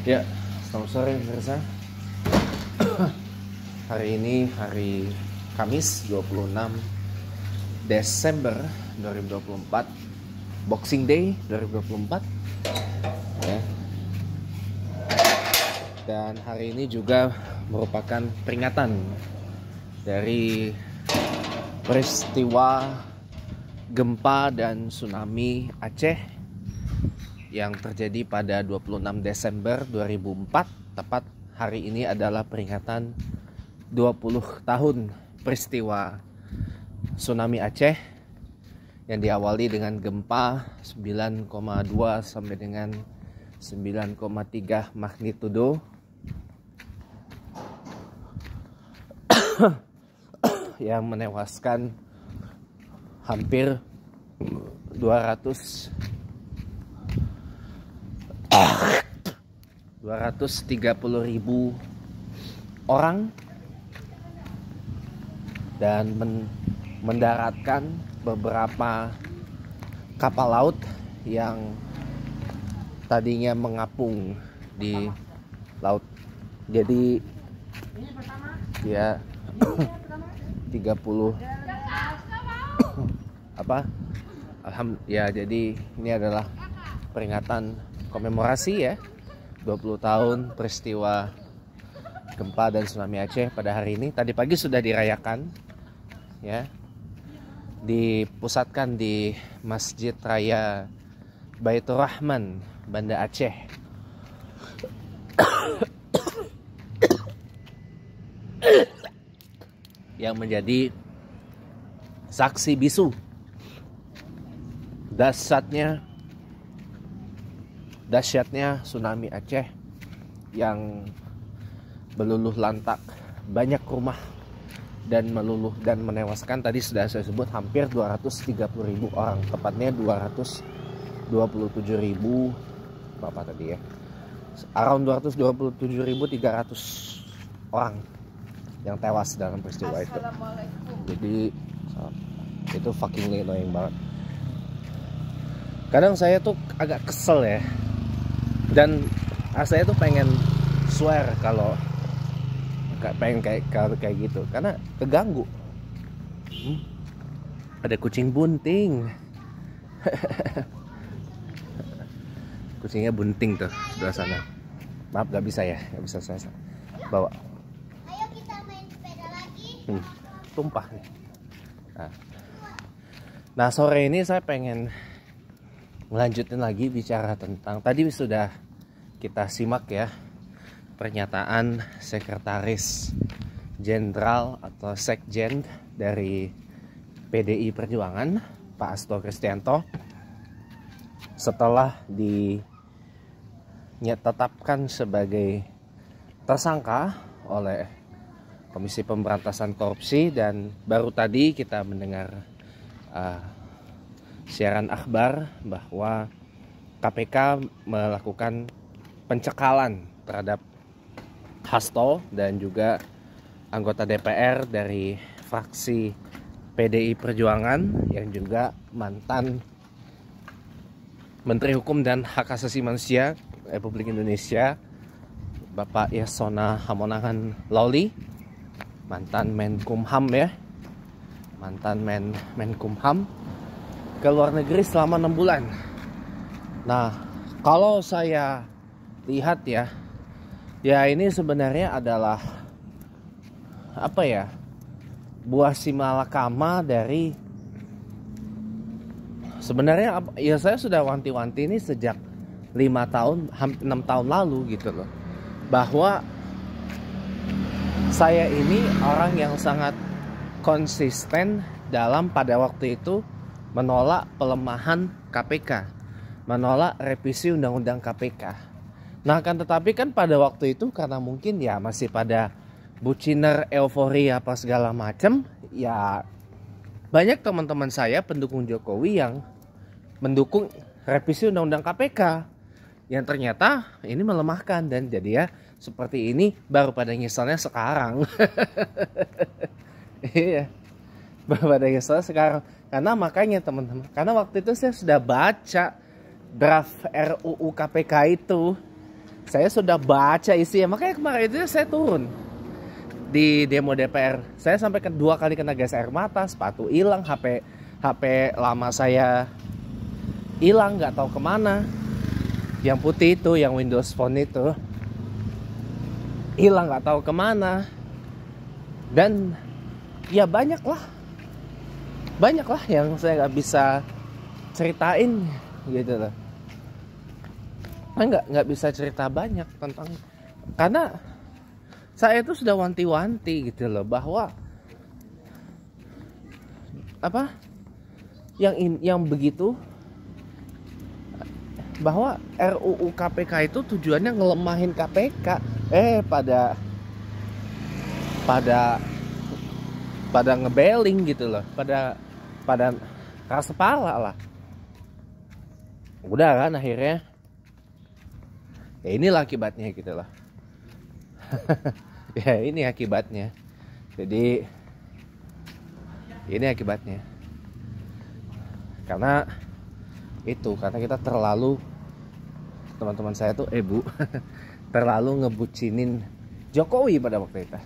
Ya, selamat sore pemirsa. Hari ini hari Kamis 26 Desember 2024, Boxing Day 2024 ya. Dan hari ini juga merupakan peringatan dari peristiwa gempa dan tsunami Aceh yang terjadi pada 26 Desember 2004. Tepat hari ini adalah peringatan 20 tahun peristiwa tsunami Aceh yang diawali dengan gempa 9,2 sampai dengan 9,3 magnitudo yang menewaskan hampir 230.000 orang dan mendaratkan beberapa kapal laut yang tadinya mengapung di laut. Jadi ya 30 ya, jadi ini adalah peringatan komemorasi ya 20 tahun peristiwa gempa dan tsunami Aceh pada hari ini. Tadi pagi sudah dirayakan ya, dipusatkan di Masjid Raya Baitur Rahman Banda Aceh. Yang menjadi saksi bisu dahsyatnya tsunami Aceh yang meluluh lantak banyak rumah dan meluluh dan menewaskan, tadi sudah saya sebut, hampir 230.000 orang, tepatnya 227.000 berapa tadi ya, around 227.300 orang yang tewas dalam peristiwa itu. Jadi itu fucking annoying banget. Kadang saya tuh agak kesel ya, dan saya tuh pengen swear kalau pengen kayak gitu, karena keganggu. Ada kucing bunting. Kucingnya bunting tuh sebelah sana. Maaf, gak bisa saya bawa. Ayo kita main sepeda lagi. Tumpah nih. Nah, sore ini saya pengen melanjutin lagi bicara tentang, tadi sudah kita simak ya pernyataan Sekretaris Jenderal atau Sekjen dari PDI Perjuangan, Pak Hasto Kristianto, setelah ditetapkan sebagai tersangka oleh Komisi Pemberantasan Korupsi. Dan baru tadi kita mendengar siaran akhbar bahwa KPK melakukan pencekalan terhadap Hasto dan juga anggota DPR dari fraksi PDI Perjuangan yang juga mantan Menteri Hukum dan Hak Asasi Manusia Republik Indonesia, Bapak Yasona Hamonangan Lawli, mantan Menkumham ya, mantan Menkumham, ke luar negeri selama 6 bulan. Nah, kalau saya lihat ya ini sebenarnya adalah buah simalakama dari, sebenarnya ya saya sudah wanti-wanti ini sejak 5 tahun, hampir 6 tahun lalu gitu loh, bahwa saya ini orang yang sangat konsisten dalam pada waktu itu menolak pelemahan KPK, menolak revisi undang-undang KPK. Nah, kan tetapi kan pada waktu itu karena mungkin ya masih pada buciner, euforia apa segala macam, ya banyak teman-teman saya pendukung Jokowi yang mendukung revisi undang-undang KPK yang ternyata ini melemahkan, dan jadi ya seperti ini baru pada nyeselnya sekarang. Iya, baru pada nyeselnya sekarang. Karena makanya teman-teman, karena waktu itu saya sudah baca draft RUU KPK itu, Saya sudah baca isinya, makanya kemarin itu saya turun di demo DPR. Saya sampai 2 kali kena gas air mata, sepatu hilang, HP lama saya hilang, nggak tahu kemana. Yang putih itu, yang Windows Phone itu hilang, nggak tahu kemana. Dan ya banyak lah yang saya nggak bisa ceritain gitu loh. Nggak bisa cerita banyak tentang, karena saya itu sudah wanti-wanti gitu loh, bahwa apa yang begitu, bahwa RUU KPK itu tujuannya ngelemahin KPK, pada ngebeling gitu loh, pada keras kepala lah. Udah kan akhirnya ya inilah akibatnya gitu loh. Ya ini akibatnya. Jadi ini akibatnya. Karena kita terlalu, teman-teman saya tuh Bu terlalu ngebucinin Jokowi pada waktu itu.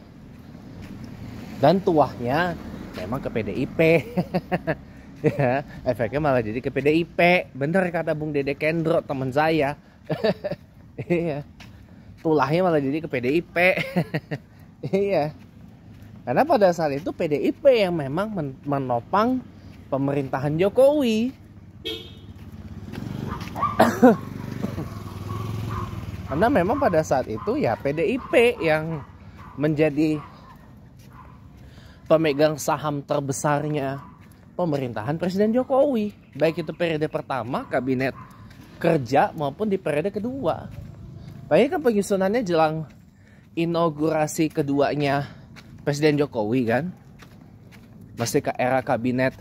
Dan tuahnya memang ke PDIP. Ya, efeknya malah jadi ke PDIP. Bener kata Bung Dede Kendro, teman saya. Iya. Tulahnya malah jadi ke PDIP. Iya. Karena pada saat itu PDIP yang memang menopang pemerintahan Jokowi. Karena memang pada saat itu ya PDIP yang menjadi pemegang saham terbesarnya pemerintahan Presiden Jokowi. Baik itu periode pertama kabinet kerja maupun di periode kedua. Baik kan penyusunannya jelang inaugurasi keduanya Presiden Jokowi kan. Masih ke era kabinet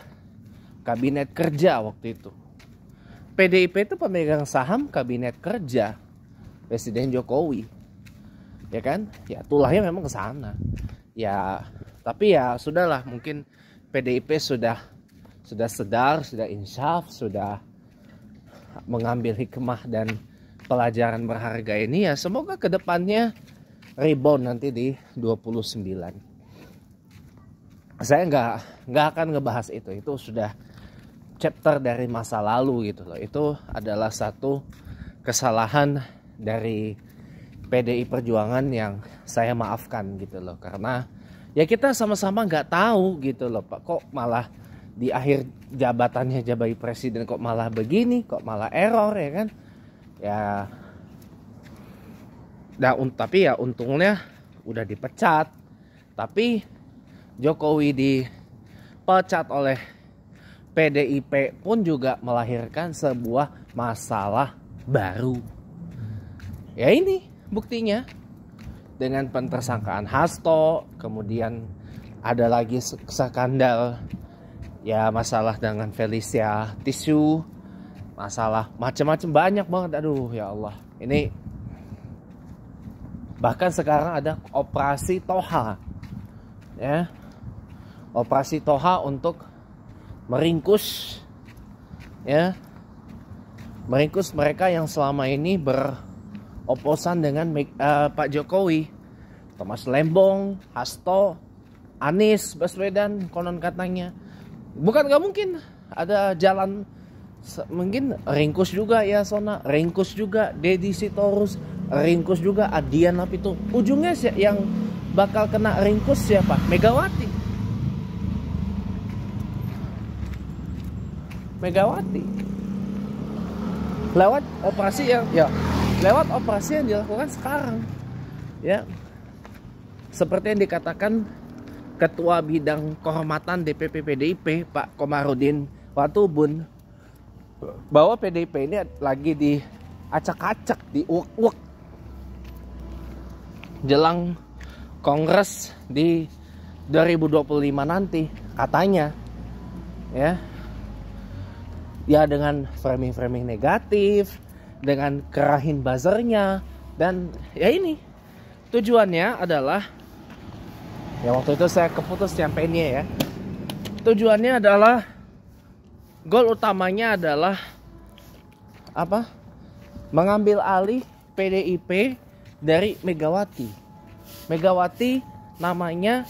kerja waktu itu. PDIP itu pemegang saham kabinet kerja Presiden Jokowi. Ya kan? Ya tulahnya memang ke sana. Ya, tapi ya sudahlah, mungkin PDIP sudah sedar, sudah insaf, sudah mengambil hikmah dan pelajaran berharga ini. Ya semoga kedepannya rebound nanti di 29. Saya nggak akan ngebahas itu sudah chapter dari masa lalu gitu loh. Itu adalah satu kesalahan dari PDI Perjuangan yang saya maafkan gitu loh, karena ya kita sama-sama nggak tahu gitu loh Pak, kok malah di akhir jabatannya jabai presiden kok malah begini, kok malah error ya kan. Ya tapi ya untungnya udah dipecat. Tapi Jokowi dipecat oleh PDIP pun juga melahirkan sebuah masalah baru. Ya ini buktinya dengan pentersangkaan Hasto, kemudian ada lagi skandal ya, masalah dengan Felicia Tisu, masalah macam-macam banyak banget. Aduh ya Allah, ini bahkan sekarang ada operasi Toha ya, operasi Toha untuk meringkus mereka yang selama ini beroposan dengan Pak Jokowi. Thomas Lembong, Hasto, Anies Baswedan konon katanya. Bukan gak mungkin ada jalan, mungkin ringkus juga ya Sona, ringkus juga Deddy Sitorus, ringkus juga Adian Apito. Ujungnya yang bakal kena ringkus siapa? Megawati. Lewat operasi yang dilakukan sekarang ya, seperti yang dikatakan Ketua Bidang Kehormatan DPP PDIP Pak Komarudin Watubun, bahwa PDIP ini lagi diacak-acak, diuak-uak jelang Kongres di 2025 nanti katanya ya dengan framing negatif, dengan kerahin buzzernya, dan ya ini tujuannya adalah ya waktu itu saya keputus nyampeinnya ya, tujuannya adalah goal utamanya adalah apa? Mengambil alih PDIP dari Megawati. Megawati namanya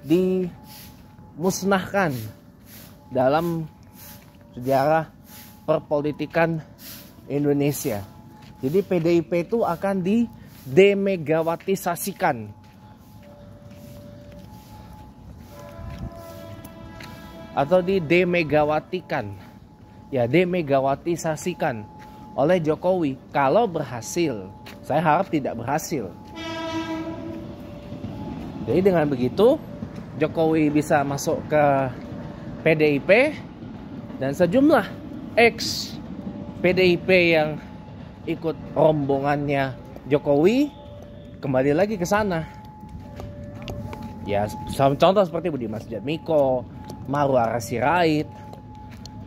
dimusnahkan dalam sejarah perpolitikan Indonesia. Jadi PDIP itu akan didemegawatisasikan atau didemegawatikan, ya demegawatisasikan oleh Jokowi kalau berhasil. Saya harap tidak berhasil. Jadi dengan begitu Jokowi bisa masuk ke PDIP dan sejumlah ex PDIP yang ikut rombongannya Jokowi kembali lagi ke sana. Ya, contoh seperti Budiman Sujatmiko, Marwara Sirait,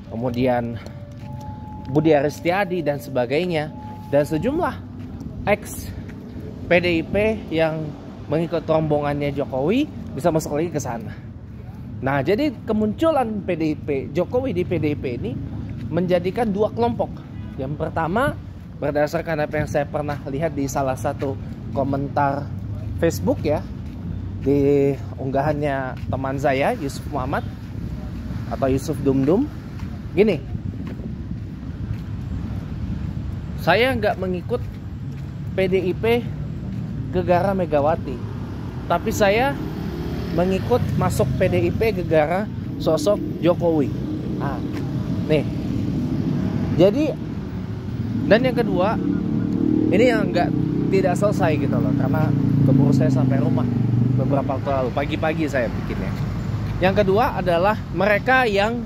kemudian Budi Aristiadi dan sebagainya, dan sejumlah ex PDIP yang mengikut rombongannya Jokowi bisa masuk lagi ke sana. Nah, jadi kemunculan PDIP, Jokowi di PDIP ini menjadikan dua kelompok. Yang pertama, berdasarkan apa yang saya pernah lihat di salah satu komentar Facebook ya, di unggahannya teman saya Yusuf Muhammad atau Yusuf Dumdum, gini, saya nggak mengikut PDIP gegara Megawati, tapi saya mengikut masuk PDIP gegara sosok Jokowi. Nah, nih, jadi dan yang kedua, ini yang tidak selesai gitu loh, karena keburu saya sampai rumah beberapa waktu lalu, pagi-pagi saya bikinnya. Yang kedua adalah mereka yang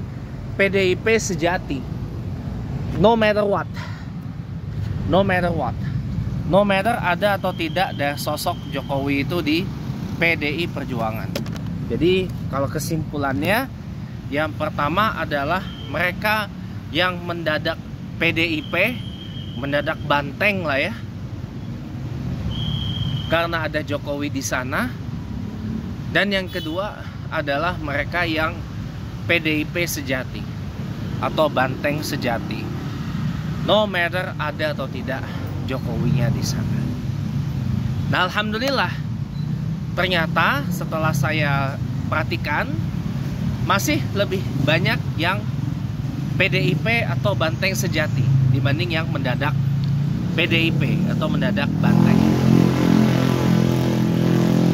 PDIP sejati, no matter what, no matter what, no matter ada atau tidak ada sosok Jokowi itu di PDI Perjuangan. Jadi kalau kesimpulannya, yang pertama adalah mereka yang mendadak PDIP, mendadak banteng lah ya, karena ada Jokowi di sana. Dan yang kedua adalah mereka yang PDIP sejati atau banteng sejati, no matter ada atau tidak Jokowinya di sana. Nah, alhamdulillah, ternyata setelah saya perhatikan masih lebih banyak yang PDIP atau banteng sejati dibanding yang mendadak PDIP atau mendadak banteng.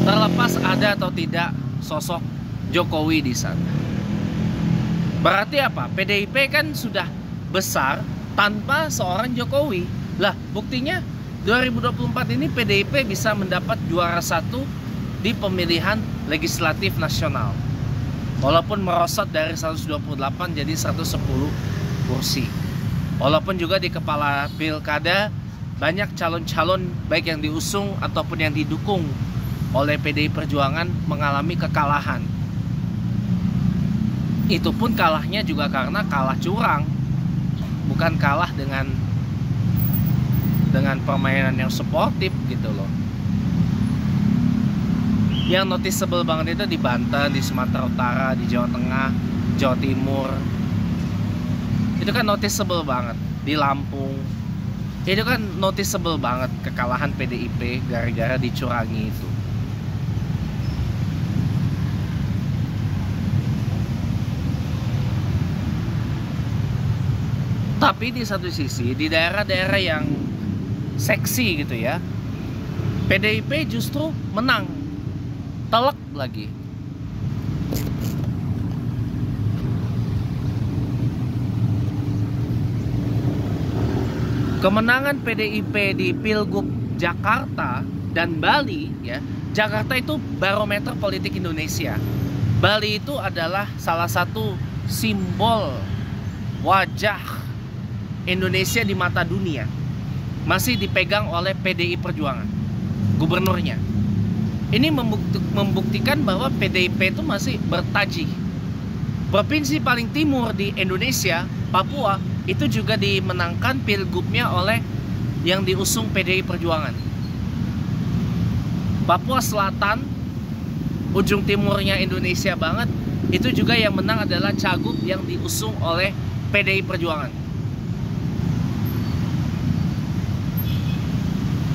Terlepas ada atau tidak sosok Jokowi di sana. Berarti apa? PDIP kan sudah besar tanpa seorang Jokowi. Lah, buktinya 2024 ini PDIP bisa mendapat juara 1 di pemilihan legislatif nasional. Walaupun merosot dari 128 jadi 110 kursi. Walaupun juga di kepala pilkada banyak calon-calon baik yang diusung ataupun yang didukung oleh PDI Perjuangan mengalami kekalahan. Itu pun kalahnya juga karena kalah curang, bukan kalah dengan permainan yang sportif gitu loh. Yang noticeable banget itu di Banten, di Sumatera Utara, di Jawa Tengah, Jawa Timur. Itu kan noticeable banget. Di Lampung itu kan noticeable banget kekalahan PDIP gara-gara dicurangi itu. Tapi di satu sisi, di daerah-daerah yang seksi gitu ya, PDIP justru menang, telak lagi. Kemenangan PDIP di Pilgub Jakarta dan Bali ya, Jakarta itu barometer politik Indonesia. Bali itu adalah salah satu simbol wajah Indonesia di mata dunia. Masih dipegang oleh PDI Perjuangan, gubernurnya. Ini membuktikan bahwa PDIP itu masih bertaji. Provinsi paling timur di Indonesia, Papua, itu juga dimenangkan pilgubnya oleh yang diusung PDI Perjuangan. Papua Selatan, ujung timurnya Indonesia banget, itu juga yang menang adalah cagup yang diusung oleh PDI Perjuangan.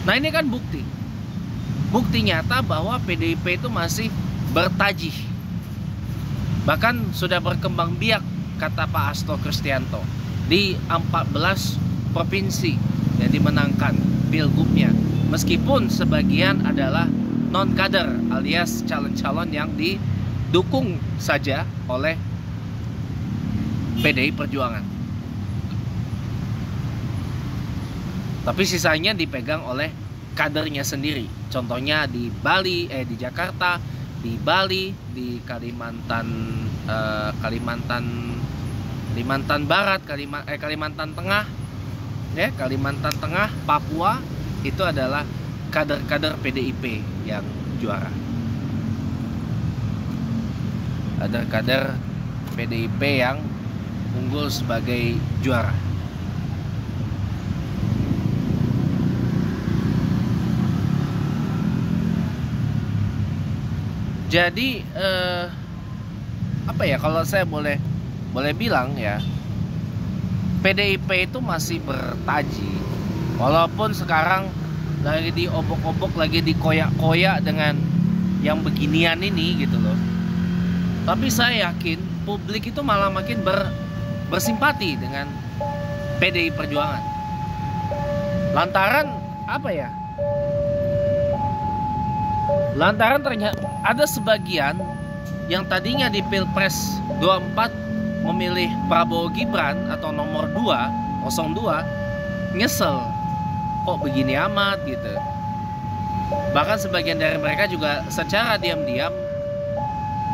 Nah ini kan bukti nyata bahwa PDIP itu masih bertajih, bahkan sudah berkembang biak, kata Pak Hasto Kristianto, di 14 provinsi yang dimenangkan pilgubnya, meskipun sebagian adalah non-kader alias calon-calon yang didukung saja oleh PDI Perjuangan, tapi sisanya dipegang oleh kadernya sendiri. Contohnya di Bali, di Jakarta, di Bali, di Kalimantan Barat, Kalimantan Tengah, ya, Kalimantan Tengah, Papua, itu adalah kader-kader PDIP yang juara. Kader-kader PDIP yang unggul sebagai juara. Jadi apa ya, kalau saya boleh bilang ya, PDIP itu masih bertaji, walaupun sekarang lagi diobok-obok, lagi dikoyak-koyak dengan yang beginian ini gitu loh. Tapi saya yakin publik itu malah makin bersimpati dengan PDI Perjuangan. Lantaran apa ya? Lantaran ternyata ada sebagian yang tadinya di Pilpres 24 memilih Prabowo Gibran atau nomor 02 nyesel kok begini amat gitu. Bahkan sebagian dari mereka juga secara diam-diam,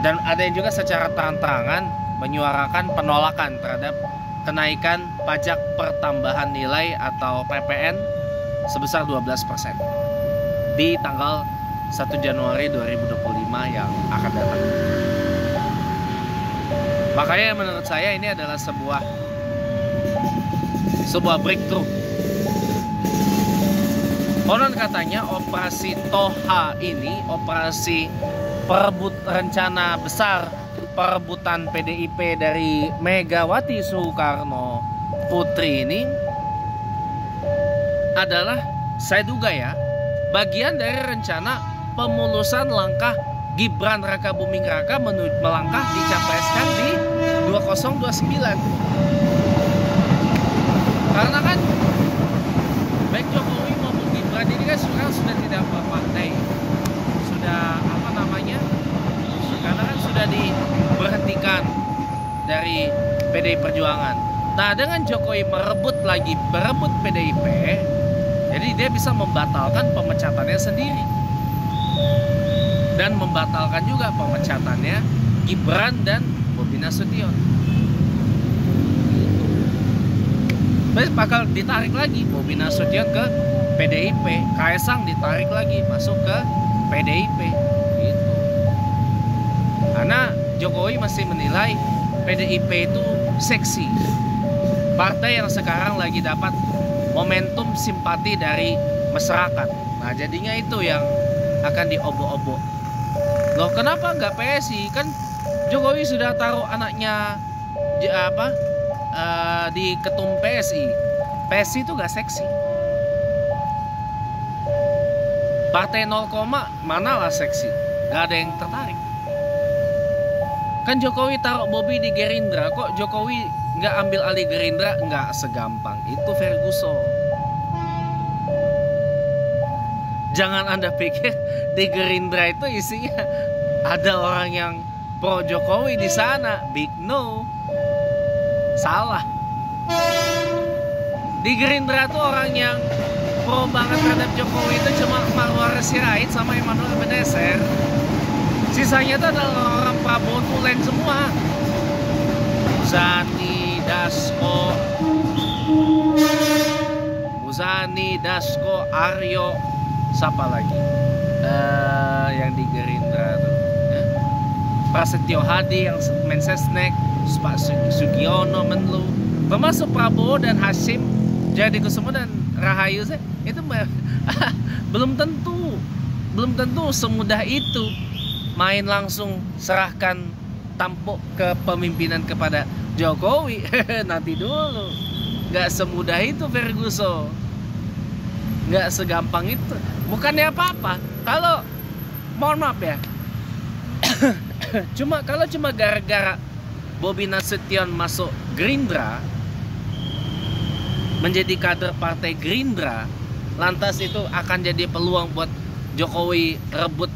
dan ada yang juga secara terang-terangan menyuarakan penolakan terhadap kenaikan pajak pertambahan nilai atau PPN sebesar 12% di tanggal 1 Januari 2025 yang akan datang. Makanya menurut saya ini adalah sebuah breakthrough. Konon katanya operasi Toha ini, operasi rencana besar perebutan PDIP dari Megawati Soekarno Putri ini adalah, saya duga ya, bagian dari rencana pemulusan langkah Gibran Rakabuming Raka melangkah dicapreskan di 2029. Karena kan baik Jokowi maupun Gibran ini kan sekarang sudah tidak berpartai, sudah karena kan sudah diberhentikan dari PDI Perjuangan. Nah, dengan Jokowi berebut PDIP, jadi dia bisa membatalkan pemecatannya sendiri dan membatalkan juga pemecatannya Gibran dan Bobi Nasution. Terus bakal ditarik lagi Bobi Nasution ke PDIP, Kaesang ditarik lagi masuk ke PDIP gitu. Karena Jokowi masih menilai PDIP itu seksi, partai yang sekarang lagi dapat momentum simpati dari masyarakat. Nah, jadinya itu yang akan diobok-obok. Loh, kenapa nggak PSI? Kan Jokowi sudah taruh anaknya di ketum PSI. PSI itu nggak seksi. Partai 0, manalah seksi. Nggak ada yang tertarik. Kan Jokowi taruh Bobi di Gerindra, kok Jokowi nggak ambil alih Gerindra? Nggak segampang itu, Ferguson. Jangan Anda pikir di Gerindra itu isinya ada orang yang pro Jokowi di sana. Big no. Salah. Di Gerindra tuh orang yang pro banget terhadap Jokowi itu cuma Marwar Sirait sama Emmanuel Beneser. Sisanya itu adalah orang Prabowo tulen semua. Muzani, Dasko, Aryo, siapa lagi? Yang di Gerindra tuh. Prasetyo Hadi yang Mensesnek, Pak Sugiono Menlu, termasuk Prabowo dan Hasyim Jadi Kusumo dan Rahayu itu belum tentu semudah itu main langsung serahkan tampuk kepemimpinan kepada Jokowi. Nanti dulu, nggak semudah itu Ferguson. nggak segampang itu. Bukannya apa-apa kalau, mohon maaf ya, kalau cuma gara-gara Bobi Nasution masuk Gerindra, menjadi kader partai Gerindra, lantas itu akan jadi peluang buat Jokowi rebut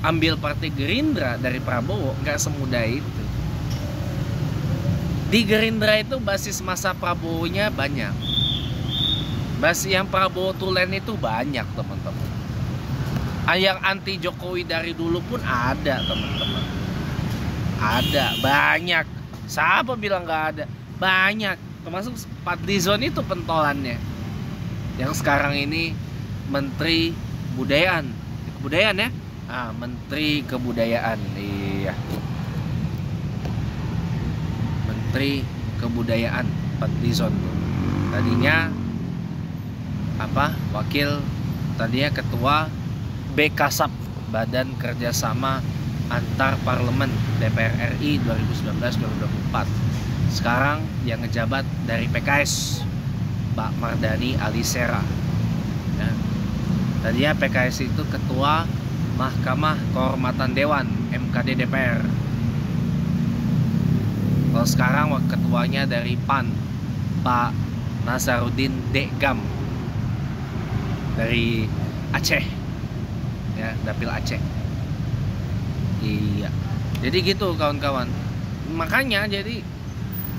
ambil partai Gerindra dari Prabowo. Nggak semudah itu. Di Gerindra itu basis masa Prabowo-nya banyak. Basis yang Prabowo tulen itu banyak, teman-teman. Yang anti Jokowi dari dulu pun ada, teman-teman. Ada, banyak. Siapa bilang nggak ada? Banyak. Termasuk Fadlizon itu pentolannya. Yang sekarang ini Menteri Kebudayaan ya? Menteri Kebudayaan. Iya. Menteri Kebudayaan Fadlizon tuh. Tadinya tadinya ketua BKSAP, Badan Kerjasama Antar Parlemen DPR RI 2019-2024. Sekarang yang ngejabat dari PKS, Pak Mardhani Alisera. Ya. Tadinya PKS itu ketua Mahkamah Kehormatan Dewan MKD DPR. Kalau sekarang ketuanya dari PAN, Pak Nazaruddin Degam dari Aceh, ya, dapil Aceh. Iya, jadi gitu kawan-kawan. Makanya jadi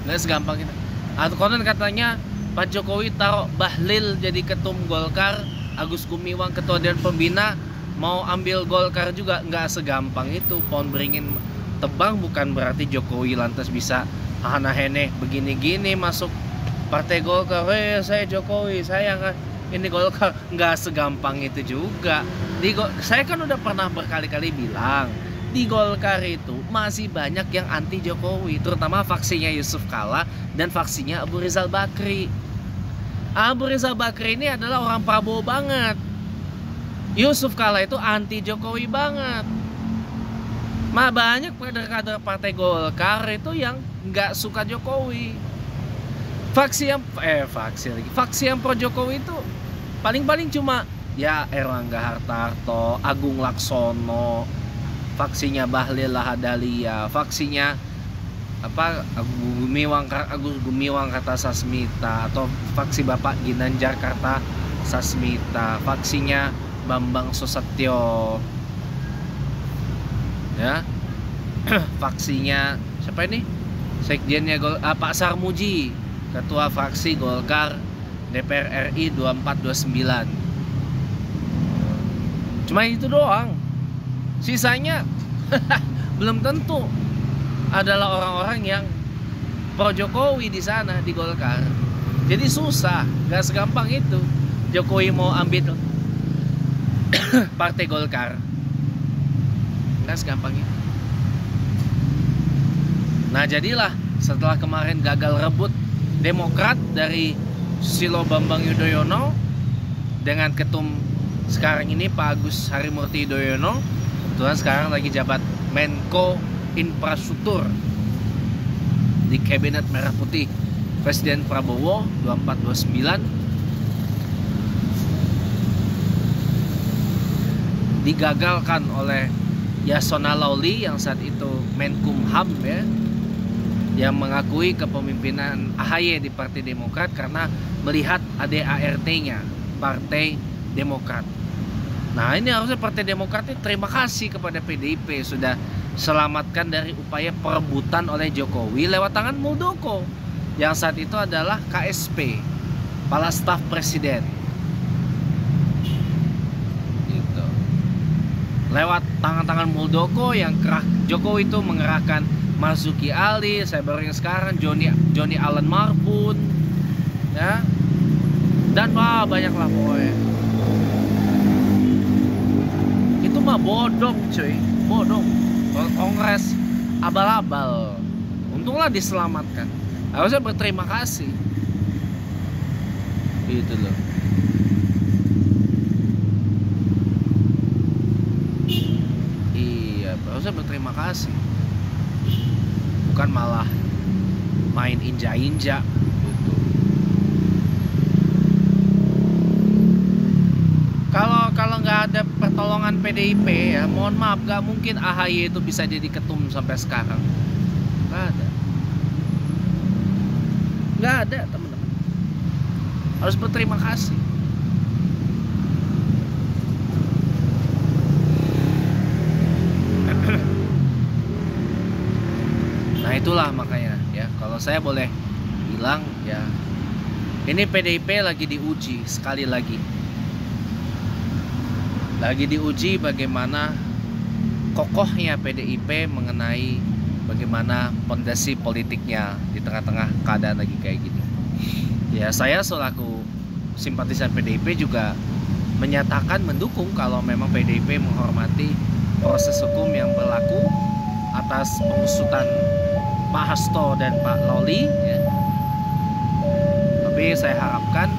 nggak segampang itu. Atau konon katanya Pak Jokowi taruh Bahlil jadi ketum Golkar, Agus Gumiwang ketua Dewan Pembina, mau ambil Golkar juga. Nggak segampang itu. Pohon beringin tebang bukan berarti Jokowi lantas bisa hana-hene begini-gini masuk partai Golkar. Saya Jokowi, saya ini Golkar. Nggak segampang itu juga. Saya kan udah pernah berkali-kali bilang, di Golkar itu masih banyak yang anti Jokowi, terutama faksinya Yusuf Kalla dan faksinya Abu Rizal Bakri. Abu Rizal Bakri ini adalah orang Prabowo banget. Yusuf Kalla itu anti Jokowi banget. Banyak kader-kader partai Golkar itu yang nggak suka Jokowi. Faksi yang pro Jokowi itu paling-paling cuma ya Erlangga Hartarto, Agung Laksono, faksinya Bahlil Lahadalia, faksinya Agus Gumiwang Kartasasmita, atau faksi Bapak Ginanjar Kartasasmita, faksinya Bambang Susatyo, ya, faksinya siapa ini? Sekjennya Pak Sarmuji, ketua fraksi Golkar DPR RI 2429. Cuma itu doang. Sisanya belum tentu adalah orang-orang yang pro Jokowi di sana di Golkar. Jadi susah, gak segampang itu Jokowi mau ambil partai Golkar. Gak segampang itu. Nah jadilah setelah kemarin gagal rebut Demokrat dari Susilo Bambang Yudhoyono dengan ketum sekarang ini Pak Agus Harimurti Yudhoyono, kebetulan sekarang lagi jabat Menko Infrastruktur di Kabinet Merah Putih Presiden Prabowo 2429, digagalkan oleh Yasona Lawli yang saat itu Menkumham, ya, yang mengakui kepemimpinan AHY di Partai Demokrat karena melihat ADART-nya Partai Demokrat. Nah ini harusnya Partai Demokrat ini terima kasih kepada PDIP sudah selamatkan dari upaya perebutan oleh Jokowi lewat tangan Muldoko yang saat itu adalah KSP, Kepala Staf Presiden. Gitu. Lewat tangan-tangan Muldoko yang Jokowi itu mengerahkan Marzuki Ali, saya baru yang sekarang Johnny Allen Marbun, ya, dan banyaklah pokoknya. Itu mah bodong cuy, bodong. Kongres abal-abal. Untunglah diselamatkan. Harusnya berterima kasih. Gitu loh. Iya, harusnya berterima kasih. Bukan malah main inja-inja gitu. nggak ada pertolongan PDIP ya, mohon maaf, nggak mungkin AHY itu bisa jadi ketum sampai sekarang. Nggak ada. Nggak ada, teman-teman. Harus berterima kasih. Nah itulah makanya ya, kalau saya boleh bilang ya, ini PDIP lagi diuji sekali lagi. Lagi diuji bagaimana kokohnya PDIP mengenai bagaimana fondasi politiknya di tengah-tengah keadaan lagi kayak gini. Ya saya selaku simpatisan PDIP juga menyatakan mendukung kalau memang PDIP menghormati proses hukum yang berlaku atas pengusutan Pak Hasto dan Pak Lawli ya. Tapi saya harapkan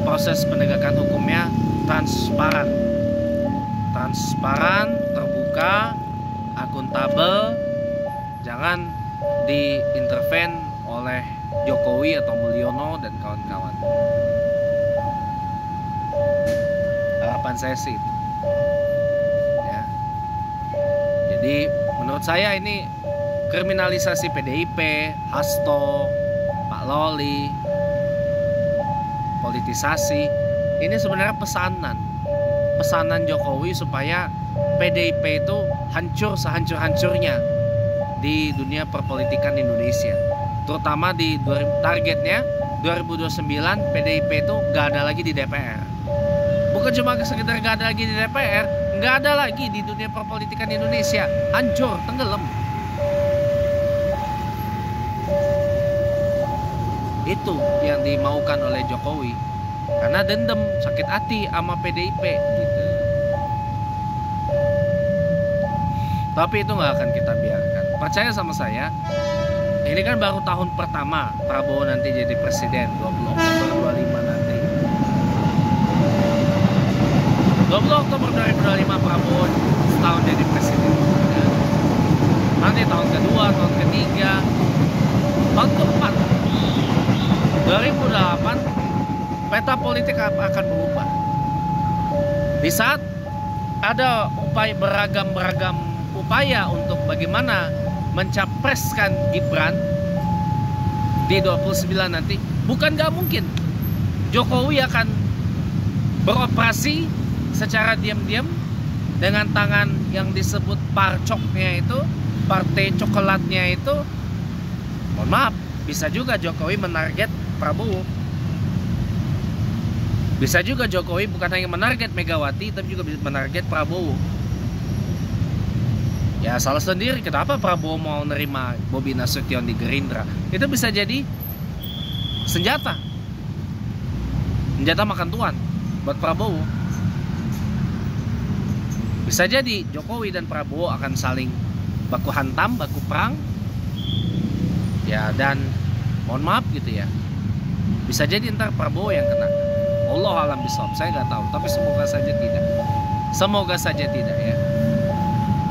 proses penegakan hukumnya transparan, terbuka, akuntabel, jangan diinterven oleh Jokowi atau Mulyono dan kawan-kawan. Harapan saya sih itu. Ya. Jadi menurut saya ini kriminalisasi PDIP, Hasto, Pak Lawli, politisasi, ini sebenarnya pesanan Jokowi supaya PDIP itu hancur sehancur-hancurnya di dunia perpolitikan Indonesia. Terutama di targetnya 2029 PDIP itu gak ada lagi di DPR. Bukan cuma sekedar gak ada lagi di DPR, gak ada lagi di dunia perpolitikan Indonesia. Hancur, tenggelam. Itu yang dimaukan oleh Jokowi, karena dendam, sakit hati sama PDIP gitu. Tapi itu nggak akan kita biarkan. Percaya sama saya, ini kan baru tahun pertama Prabowo nanti jadi presiden 20 Oktober 25 nanti. 20 Oktober 2025 Prabowo setahun jadi presiden ya. Nanti tahun kedua, tahun ketiga, tahun keempat 2008 peta politik akan berubah. Di saat ada beragam upaya untuk bagaimana mencapreskan Gibran di 29 nanti, bukan gak mungkin Jokowi akan beroperasi secara diam-diam dengan tangan yang disebut parcoknya itu, partai coklatnya itu. Mohon maaf, bisa juga Jokowi menarget Prabowo. Bisa juga Jokowi bukan hanya menarget Megawati, tapi juga bisa menarget Prabowo. Ya salah sendiri kenapa Prabowo mau nerima Bobi Nasution di Gerindra. Itu bisa jadi senjata makan tuan buat Prabowo. Bisa jadi Jokowi dan Prabowo akan saling baku hantam, baku perang. Ya dan mohon maaf gitu ya, bisa jadi ntar Prabowo yang kena. Allah alam bisawab, saya nggak tahu, tapi semoga saja tidak ya.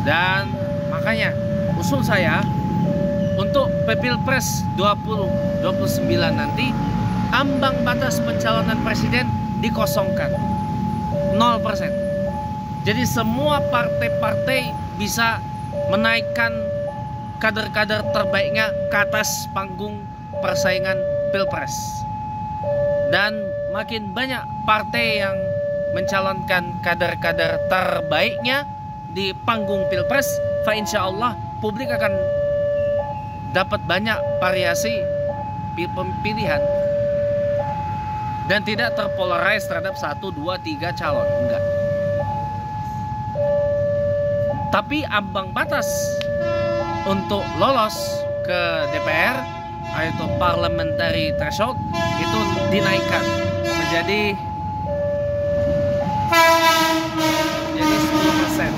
Dan makanya usul saya untuk Pilpres 2029 nanti ambang batas pencalonan presiden dikosongkan 0%. Jadi semua partai-partai bisa menaikkan kader-kader terbaiknya ke atas panggung persaingan Pilpres. Dan makin banyak partai yang mencalonkan kader-kader terbaiknya di panggung Pilpres, fa insya Allah publik akan dapat banyak variasi pilihan dan tidak terpolarize terhadap 1, 2, 3 calon. Enggak. Tapi ambang batas untuk lolos ke DPR, yaitu parliamentary threshold, itu dinaikkan menjadi 10%.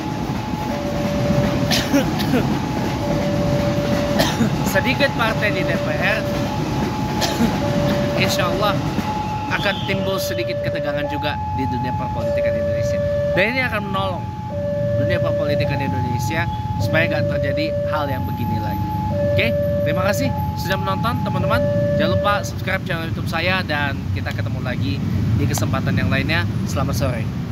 Sedikit partai di DPR, insya Allah akan timbul sedikit ketegangan juga di dunia perpolitikan Indonesia. Dan ini akan menolong dunia perpolitikan Indonesia supaya gak terjadi hal yang begini lagi. Oke, terima kasih sudah menonton teman-teman. Jangan lupa subscribe channel YouTube saya dan kita ketemu lagi di kesempatan yang lainnya. Selamat sore.